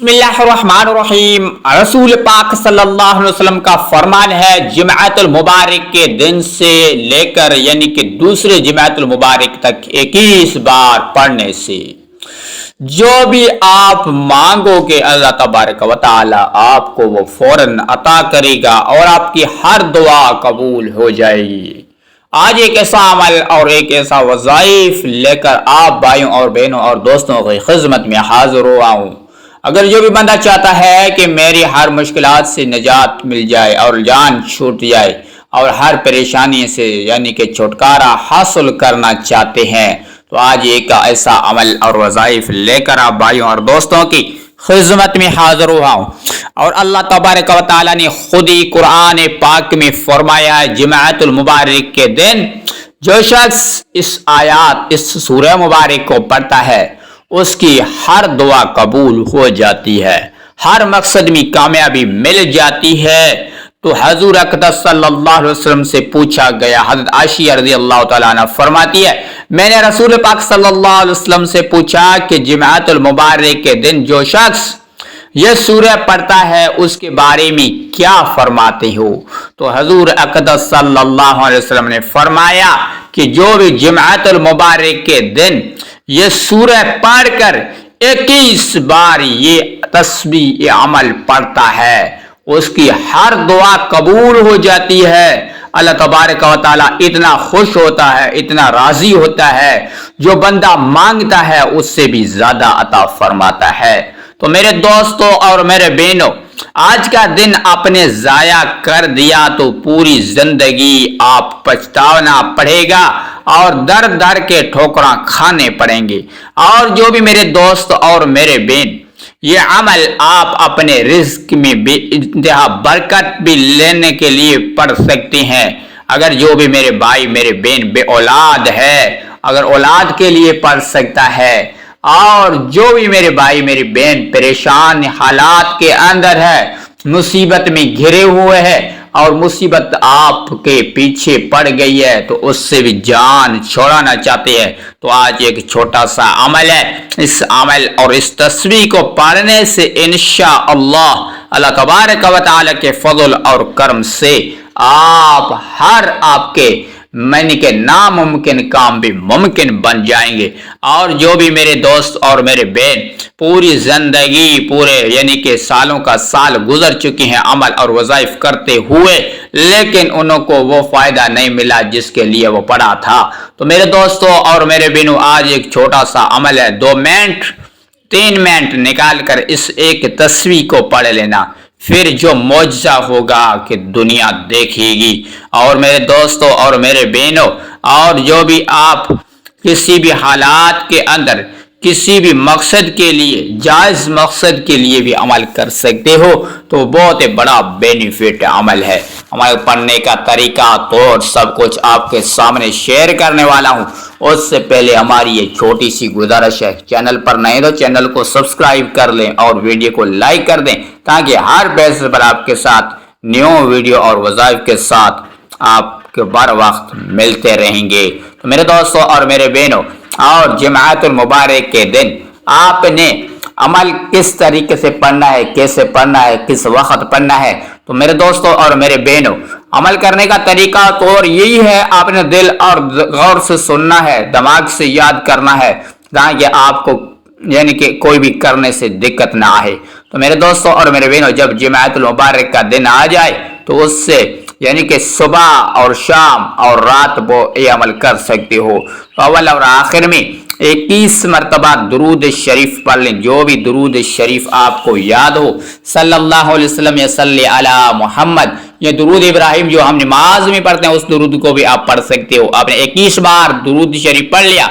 बिस्मिल्लाहिर्रहमानिर्रहीम। रसूल पाक सल्लल्लाहु अलैहि वसल्लम का फरमान है, जुमअतुल मुबारक के दिन से लेकर यानी कि दूसरे जुमअतुल मुबारक तक 21 बार पढ़ने से जो भी आप मांगोगे अल्लाह तबारक व तआला आपको वो फौरन अता करेगा और आपकी हर दुआ कबूल हो जाएगी। आज एक ऐसा अमल और एक ऐसा वज़ाइफ लेकर आप भाइयों और बहनों और दोस्तों की खिदमत में हाजिर हुआ हूँ। अगर जो भी बंदा चाहता है कि मेरी हर मुश्किलात से निजात मिल जाए और जान छूट जाए और हर परेशानी से यानी कि छुटकारा हासिल करना चाहते हैं, तो आज एक ऐसा अमल और वज़ाइफ लेकर आप भाइयों और दोस्तों की खिदमत में हाजिर हुआ हूँ। और अल्लाह तबारक व तआला ने खुद ही कुरान पाक में फरमाया है, जुमअतुल मुबारक के दिन जो शख्स इस सूरह मुबारक को पढ़ता है उसकी हर दुआ कबूल हो जाती है, हर मकसद में कामयाबी मिल जाती है। तो हजूर अक़दस सल्लल्लाहु अलैहि वसल्लम से पूछा गया, हज़रत आयशा रज़ियल्लाहु तआला अन्हा फरमाती है, मैंने रसूल पाक सल्लल्लाहु अलैहि वसल्लम से पूछा कि जुमअतुल मुबारक के दिन जो शख्स यह सूरह पढ़ता है उसके बारे में क्या फरमाते हो? तो हजूर अक़दस सल्लल्लाहु अलैहि वसल्लम ने फरमाया कि जो भी जुमअतुल मुबारक के दिन ये सूरह पढ़कर 21 बार ये तस्बीह ये अमल पढ़ता है उसकी हर दुआ कबूल हो जाती है। अल्लाह तबारक व तआला इतना खुश होता है, इतना राजी होता है, जो बंदा मांगता है उससे भी ज्यादा अता फरमाता है। तो मेरे दोस्तों और मेरे बहनों, आज का दिन आपने जाया कर दिया तो पूरी जिंदगी आप पछताना पड़ेगा और दर दर के ठोकरा खाने पड़ेंगे। और जो भी मेरे दोस्त और मेरे बहन ये अमल आप अपने रिज्क में इंतहा बरकत भी लेने के लिए पढ़ सकते हैं। अगर जो भी मेरे भाई मेरे बहन बे औलाद है, अगर औलाद के लिए पढ़ सकता है, और जो भी मेरे भाई मेरी बहन परेशान हालात के अंदर है, मुसीबत में घिरे हुए हैं और मुसीबत आपके पीछे पड़ गई है तो उससे भी जान छोड़ाना चाहते हैं, तो आज एक छोटा सा अमल है। इस अमल और इस तस्बीह को पढ़ने से इंशाअल्लाह अल्लाह तबारक व तआला के फजल और करम से आप हर आपके मैंने के नामुमकिन काम भी मुमकिन बन जाएंगे। और जो भी मेरे दोस्त और मेरे बहन पूरी जिंदगी पूरे यानी कि सालों का साल गुजर चुकी हैं अमल और वज़ाइफ करते हुए, लेकिन उनको वो फायदा नहीं मिला जिसके लिए वो पढ़ा था, तो मेरे दोस्तों और मेरे बहनों आज एक छोटा सा अमल है, 2 मिनट 3 मिनट निकाल कर इस एक तस्बीह को पढ़ लेना, फिर जो मौजज़ा होगा कि दुनिया देखेगी। और मेरे दोस्तों और मेरे बहनों, और जो भी आप किसी भी हालात के अंदर किसी भी मकसद के लिए जायज़ मकसद के लिए भी अमल कर सकते हो, तो बहुत ही बड़ा बेनिफिट अमल है। हमारे पढ़ने का तरीका तो सब कुछ आपके सामने शेयर करने वाला हूँ। उससे पहले हमारी ये छोटी सी गुजारिश है, चैनल पर नए तो चैनल को सब्सक्राइब कर लें और वीडियो को लाइक कर दें, ताकि हर बेस पर आपके साथ न्यू वीडियो और वज़ाइफ के साथ आपके बर वक्त मिलते रहेंगे। तो मेरे दोस्तों और मेरे बहनों, और जुमअतुल मुबारक के दिन आपने अमल किस तरीके से पढ़ना है, कैसे पढ़ना है, किस वक्त पढ़ना है, तो मेरे दोस्तों और मेरे बहनों अमल करने का तरीका तो और यही है, आपने दिल और गौर से सुनना है, दिमाग से याद करना है, ताकि आपको यानी कि कोई भी करने से दिक्कत ना आए। तो मेरे दोस्तों और मेरे बहनों, जब जुमअतुल मुबारक का दिन आ जाए तो उससे यानी कि सुबह और शाम और रात वो ये अमल कर सकते हो। तो अव्वल और आखिर में 21 मरतबा दुरूद शरीफ पढ़ लें, जो भी दुरूद शरीफ आपको याद हो, सल्लल्लाहु अलैहि वसल्लम या सल्ली अला मोहम्मद, ये दुरूद इब्राहिम जो हम नमाज में पढ़ते हैं उस दुरूद को भी आप पढ़ सकते हो। आपने 21 बार दुरूद शरीफ पढ़ लिया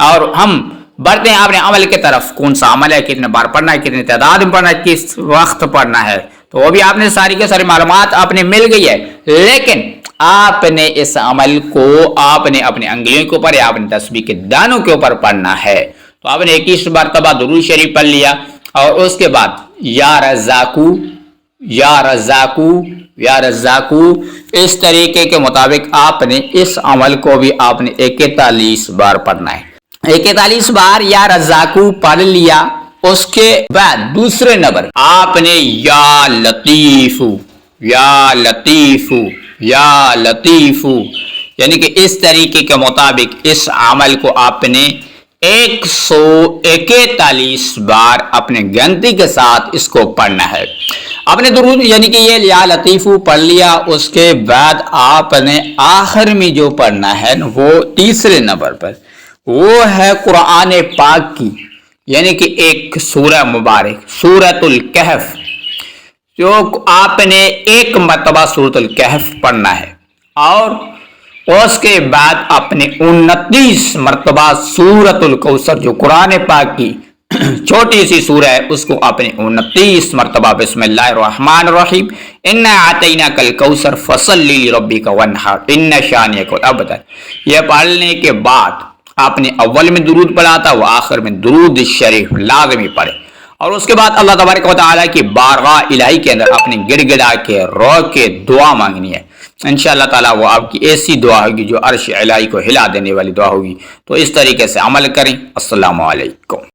और हम बढ़ते हैं आपने अमल की तरफ। कौन सा अमल है, कितने बार पढ़ना है, कितनी तादाद में पढ़ना है, किस वक्त पढ़ना है, तो वो भी आपने सारी के सारी मालूमात आपने मिल गई है, लेकिन आपने इस अमल को आपने अपनी अंगुलियों के ऊपर या अपने तस्बीह के दानों के ऊपर पढ़ना है। तो आपने 21 मरतबा दुरूद शरीफ पढ़ लिया और उसके बाद या रज़ाकू या रज़ाकू या रज़ाकू, इस तरीके के मुताबिक आपने इस अमल को भी आपने 41 बार पढ़ना है। 41 बार या रज़ाकू पढ़ लिया اس کے بعد دوسرے نمبر آپ نے یا لطیفو یا لطیفو یا لطیفو یعنی کہ اس طریقے کے مطابق اس عمل کو آپ نے 141 بار اپنے گنتی کے ساتھ اس کو پڑھنا ہے. آپ نے درود یعنی کہ یہ یا لطیفو پڑھ لیا. اس کے بعد آپ نے آخر میں جو پڑھنا ہے وہ تیسرے نمبر پر وہ ہے قرآن پاک کی یعنی کہ ایک سورہ مبارک سورۃ الکہف جو آپ نے 1 مرتبہ سورۃ الکہف پڑھنا ہے اور اس کے بعد اپنے 29 مرتبہ سورۃ الکوثر جو قرآن پاک کی چھوٹی سی سورہ ہے اس کو آپ نے 29 مرتبہ بسم اللہ الرحمن الرحیم انا اعطیناک الکوثر فصلی لربک وانحر ان شانئک الابتر یہ پڑھنے کے بعد آپ نے اول میں درود پڑھا تھا وہ آخر میں درود شریف لازمی پڑھے اور اس کے بعد اللہ تبارک و تعالیٰ کی بارگاہ الہی کے اندر اپنے گڑ گڑا کے رو کے دعا مانگنی ہے. انشاءاللہ تعالیٰ وہ آپ کی ایسی دعا ہوگی جو عرش الہی کو ہلا دینے والی دعا ہوگی. تو اس طریقے سے عمل کریں. السلام علیکم.